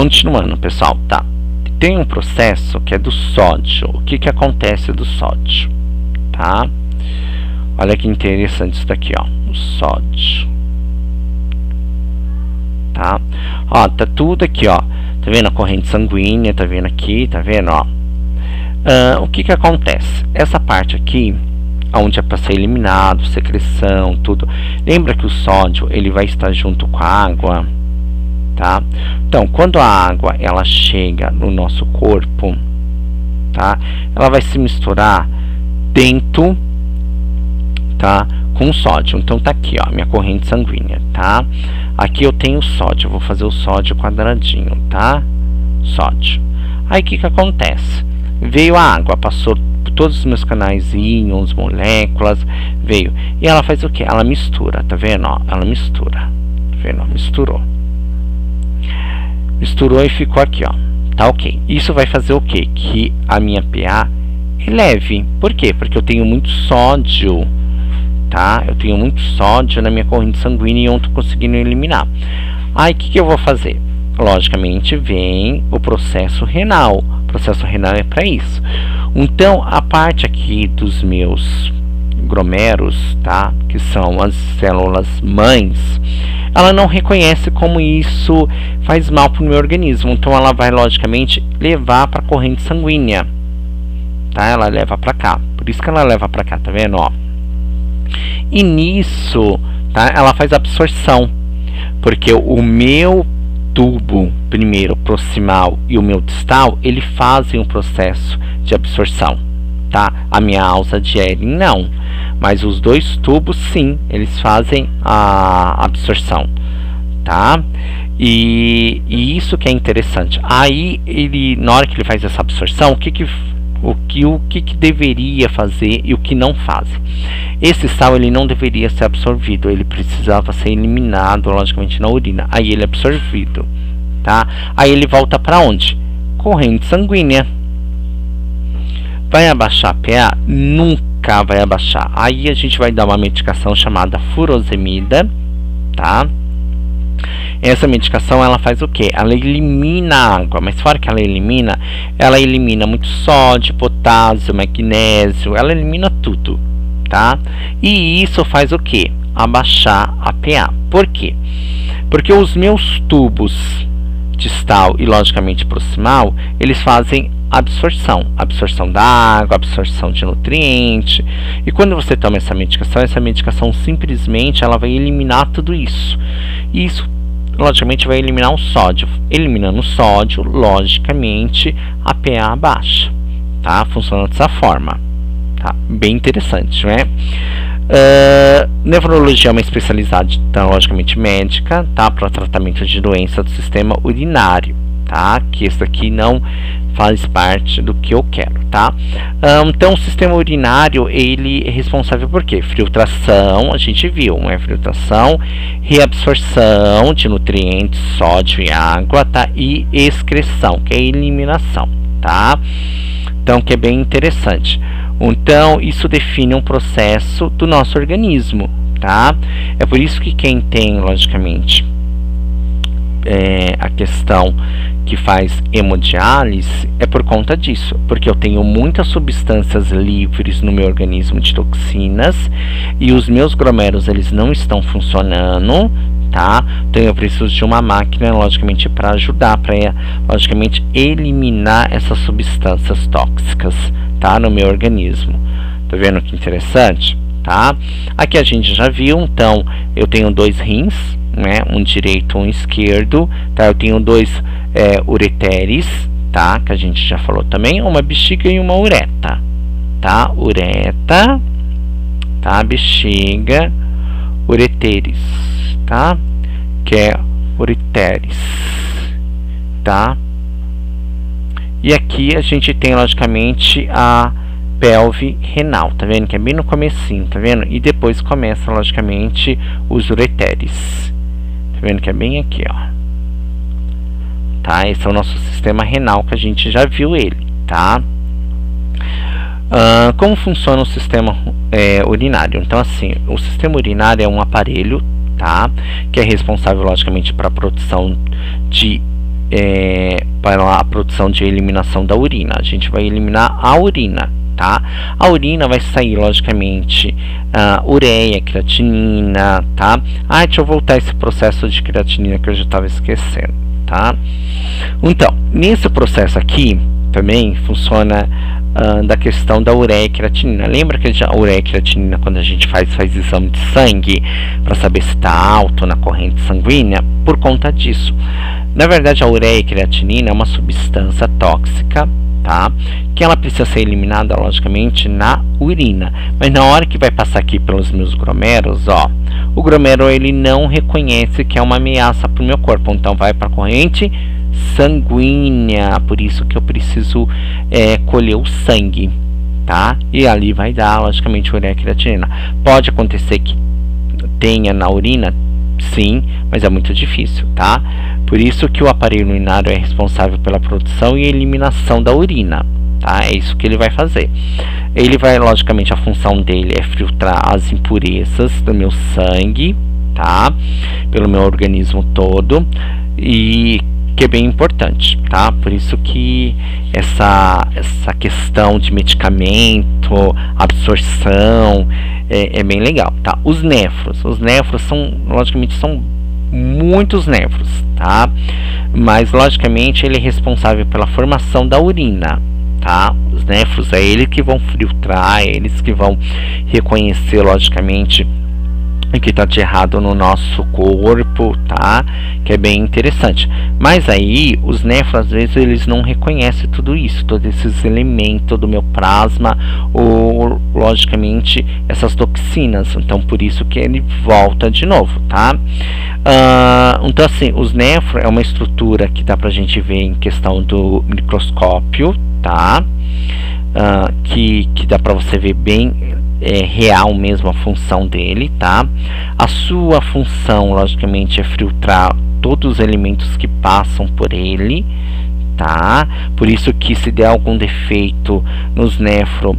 Continuando, pessoal, tá? Tem um processo que é do sódio. O que acontece do sódio, tá? Olha que interessante isso daqui, ó, o sódio, tá? Ó, tá tudo aqui, ó, tá vendo a corrente sanguínea, tá vendo aqui, tá vendo, ó? O que acontece? Essa parte aqui, onde é para ser eliminado, secreção, tudo. Lembra que o sódio, ele vai estar junto com a água, tá? Então, quando a água, ela chega no nosso corpo, tá? Ela vai se misturar dentro, tá, com o sódio. Então tá aqui, ó, minha corrente sanguínea, tá? Aqui eu tenho sódio, eu vou fazer o sódio quadradinho, tá? Sódio. Aí o que acontece? Veio a água, passou por todos os meus canais, íons, moléculas, veio. E ela faz o que? Ela mistura, tá vendo, ó? Ela mistura, tá vendo, ó? Misturou. Misturou e ficou aqui, ó. Tá ok. Isso vai fazer o que? Que a minha pH eleve. Por quê? Porque eu tenho muito sódio, tá? Eu tenho muito sódio na minha corrente sanguínea e eu não estou conseguindo eliminar. Aí o que eu vou fazer? Logicamente vem o processo renal. O processo renal é para isso. Então a parte aqui dos meus glomérulos, tá? Que são as células mães, ela não reconhece como isso faz mal para o meu organismo. Então ela vai logicamente levar para a corrente sanguínea, tá? Ela leva para cá. Por isso que ela leva para cá, tá vendo, ó? E nisso, tá, ela faz absorção, porque o meu tubo primeiro proximal e o meu distal, ele fazem um processo de absorção, tá? A minha alça de Ehring não, mas os dois tubos sim, eles fazem a absorção, tá? E isso que é interessante. Aí ele, na hora que ele faz essa absorção, o que deveria fazer e o que não faz. Esse sal, ele não deveria ser absorvido, ele precisava ser eliminado logicamente na urina. Aí ele é absorvido, tá? Aí ele volta para onde? Corrente sanguínea. Vai abaixar a pH? Nunca vai abaixar. Aí a gente vai dar uma medicação chamada furosemida, tá? Essa medicação, ela faz o que? Ela elimina a água, mas fora que ela elimina muito sódio, potássio, magnésio, ela elimina tudo, tá? E isso faz o que? Abaixar a pH. Por quê? Porque os meus tubos distal e logicamente proximal, eles fazem absorção da água, absorção de nutriente. E quando você toma essa medicação simplesmente ela vai eliminar tudo isso. E isso logicamente vai eliminar o sódio. Eliminando o sódio, logicamente a pH baixa, tá? Funciona dessa forma, tá? Bem interessante, né? Nefrologia é uma especialidade, então, logicamente médica, tá? Para o tratamento de doença do sistema urinário, tá? Que esse aqui não faz parte do que eu quero, tá? Então o sistema urinário, ele é responsável por quê? Filtração, a gente viu, né? Filtração, reabsorção de nutrientes, sódio e água, tá? E excreção, que é eliminação, tá? Então, que é bem interessante. Então, isso define um processo do nosso organismo, tá? É por isso que quem tem, logicamente, a questão que faz hemodiálise é por conta disso, porque eu tenho muitas substâncias livres no meu organismo de toxinas e os meus glomérulos, eles não estão funcionando, tá? Então eu preciso de uma máquina, logicamente, para ajudar, para logicamente eliminar essas substâncias tóxicas, tá? No meu organismo. Tá vendo que interessante? Tá? Aqui a gente já viu, então eu tenho dois rins, né? Um direito e um esquerdo, tá? Eu tenho dois ureteres, tá? Que a gente já falou também, uma bexiga e uma ureta, tá? Ureta, tá? Bexiga, ureteres, tá? Que é ureteres, tá? E aqui a gente tem logicamente a pelve renal, tá vendo? Que é bem no comecinho, tá vendo? E depois começa logicamente os ureteres, tá vendo? Que é bem aqui, ó, tá? Esse é o nosso sistema renal, que a gente já viu ele, tá? Como funciona o sistema urinário? Então, assim, o sistema urinário é um aparelho, tá? Que é responsável logicamente para a produção de para a produção de eliminação da urina. A gente vai eliminar a urina, tá? A urina vai sair, logicamente, ureia, creatinina, tá? Deixa eu voltar esse processo de creatinina que eu já estava esquecendo, tá? Então, nesse processo aqui, também funciona da questão da ureia e creatinina. Lembra que a ureia e creatinina, quando a gente faz exame de sangue para saber se está alto na corrente sanguínea? Por conta disso. Na verdade, a ureia e creatinina é uma substância tóxica, tá? Que ela precisa ser eliminada, logicamente, na urina. Mas na hora que vai passar aqui pelos meus glomérulos, o glomero ele não reconhece que é uma ameaça para o meu corpo, então vai para a corrente sanguínea. Por isso que eu preciso colher o sangue, tá? E ali vai dar, logicamente, ureia e creatinina. Pode acontecer que tenha na urina, sim, mas é muito difícil, tá? Por isso que o aparelho urinário é responsável pela produção e eliminação da urina, tá? É isso que ele vai fazer. Ele vai, logicamente, a função dele é filtrar as impurezas do meu sangue, tá? Pelo meu organismo todo, e que é bem importante, tá? Por isso que essa questão de medicamento, absorção, é bem legal, tá? Os néfros são, logicamente, são muitos néfros, tá? Mas, logicamente, ele é responsável pela formação da urina, tá? Os néfros é eles que vão filtrar, é eles que vão reconhecer, logicamente, o que está de errado no nosso corpo, tá? Que é bem interessante. Mas aí, os néfros, às vezes, eles não reconhecem tudo isso, todos esses elementos do meu plasma, ou, logicamente, essas toxinas. Então, por isso que ele volta de novo, tá? Então, assim, os néfros é uma estrutura que dá pra gente ver em questão do microscópio, tá? Que dá pra você ver bem real mesmo a função dele, tá? A sua função, logicamente, é filtrar todos os elementos que passam por ele, tá? Por isso que se der algum defeito nos néfros,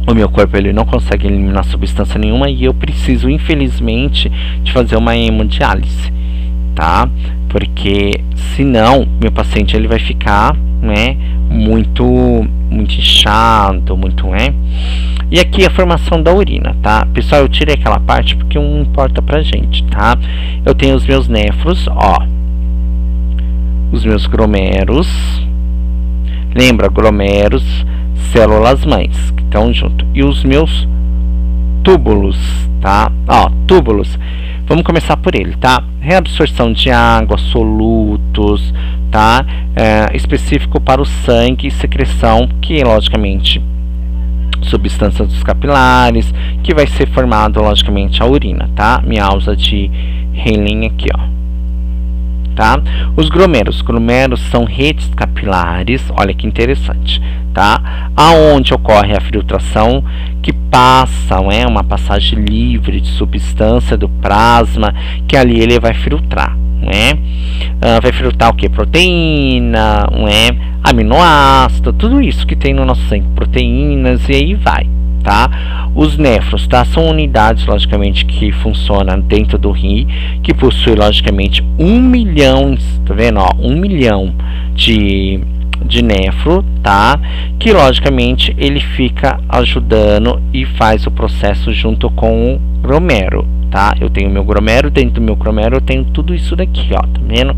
o meu corpo ele não consegue eliminar substância nenhuma e eu preciso, infelizmente, de fazer uma hemodiálise, tá? Porque senão meu paciente ele vai ficar, né, muito inchado, muito, E aqui a formação da urina, tá? Pessoal, eu tirei aquela parte porque não importa pra gente, tá? Eu tenho os meus néfros, os meus glomérulos. Lembra, glomérulos, células mães que estão junto. E os meus túbulos, tá? Túbulos. Vamos começar por ele, tá? Reabsorção de água, solutos, tá? Específico para o sangue e secreção, que logicamente substâncias dos capilares, que vai ser formado logicamente a urina, tá? Minha alça de Henle aqui, tá? Os glomérulos são redes capilares, olha que interessante, tá? Aonde ocorre a filtração, que passa, uma passagem livre de substância do plasma, que ali ele vai filtrar, vai filtrar o que? Proteína, aminoácido, tudo isso que tem no nosso sangue, proteínas, e aí vai, tá? Os néfros, tá? São unidades, logicamente, que funcionam dentro do rim, que possui, logicamente, 1 milhão, tá vendo, 1 milhão de néfro, tá? Que, logicamente, ele fica ajudando e faz o processo junto com o glomero, tá? Eu tenho meu glomero, dentro do meu glomero eu tenho tudo isso daqui, tá vendo?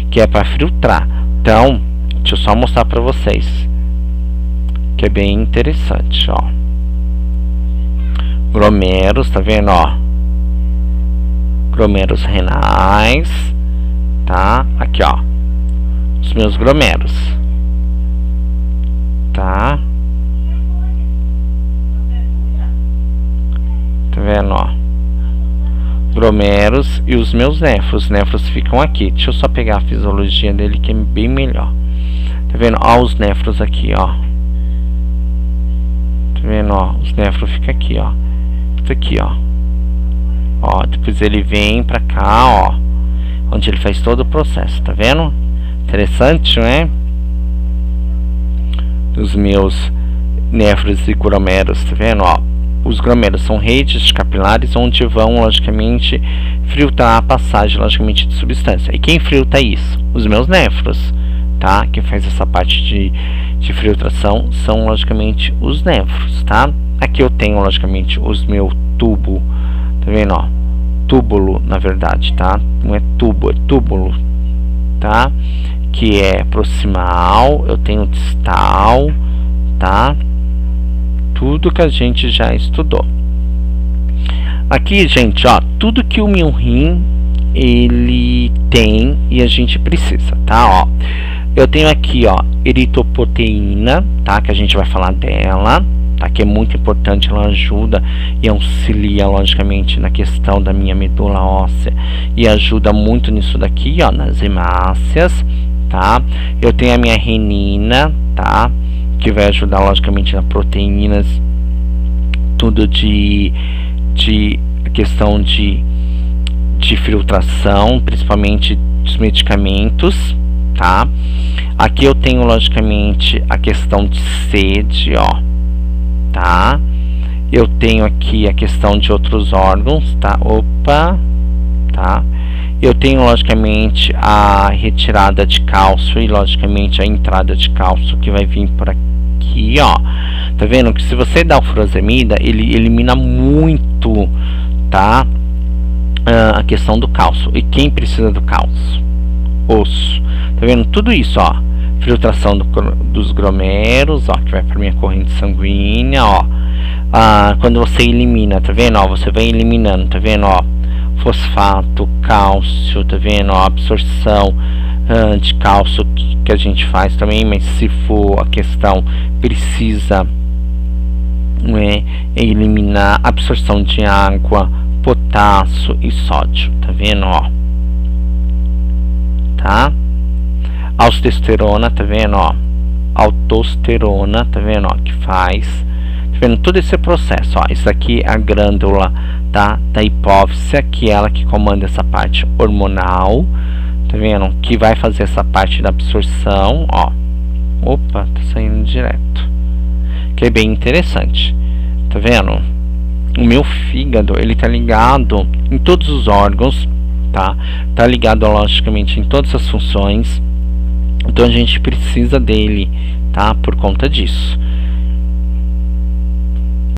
Que é para filtrar. Então, deixa eu só mostrar para vocês, que é bem interessante, Glomérulos, tá vendo, Glomérulos renais, tá? Aqui, os meus glomérulos, tá? Tá vendo, Glomérulos e os meus néfros. Os néfros ficam aqui. Deixa eu só pegar a fisiologia dele, que é bem melhor. Tá vendo? Os néfros aqui, Tá vendo, Os néfros ficam aqui, Isso aqui, depois ele vem pra cá, onde ele faz todo o processo, tá vendo? Interessante, não é? Os meus néfros e glomérulos, tá vendo, os glomérulos são redes capilares onde vão, logicamente, filtrar a passagem, logicamente, de substância. E quem filtra isso? Os meus néfros, tá? Quem faz essa parte de filtração são, logicamente, os néfros, tá? Aqui eu tenho, logicamente, os meu tubo, tá vendo, ó? Túbulo, na verdade, tá? Não é tubo, é túbulo, tá? Que é proximal, eu tenho distal, tá? Tudo que a gente já estudou. Aqui, gente, ó, tudo que o meu rim ele tem e a gente precisa, tá? Ó, eu tenho aqui, ó, eritroproteína, tá? Que a gente vai falar dela, tá? Que é muito importante, ela ajuda e auxilia, logicamente, na questão da minha medula óssea e ajuda muito nisso daqui, ó, nas hemácias, tá? Eu tenho a minha renina, tá? Que vai ajudar, logicamente, nas proteínas, tudo de questão de filtração, principalmente dos medicamentos, tá? Aqui eu tenho, logicamente, a questão de sede, ó, tá? Eu tenho aqui a questão de outros órgãos, tá? Opa, tá? Eu tenho, logicamente, a retirada de cálcio e, logicamente, a entrada de cálcio que vai vir por aqui, ó. Tá vendo que se você dá o furosemida, ele elimina muito, tá? A questão do cálcio. E quem precisa do cálcio? Osso. Tá vendo? Tudo isso, ó. Filtração dos glomérulos, ó, que vai para minha corrente sanguínea, ó. Quando você elimina, tá vendo, ó, você vai eliminando, tá vendo, ó, fosfato, cálcio, tá vendo, ó, absorção de cálcio que a gente faz também, mas se for a questão precisa, né, eliminar absorção de água, potássio e sódio, tá vendo, ó, tá? Aldosterona, tá vendo, ó, aldosterona, tá vendo, ó, que faz, tá vendo, todo esse processo, ó, isso aqui é a glândula, tá, da hipófise, que é ela que comanda essa parte hormonal, tá vendo, que vai fazer essa parte da absorção, ó, opa, tá saindo direto, que é bem interessante, tá vendo, o meu fígado, ele tá ligado em todos os órgãos, tá, tá ligado, logicamente, em todas as funções. Então a gente precisa dele, tá? Por conta disso.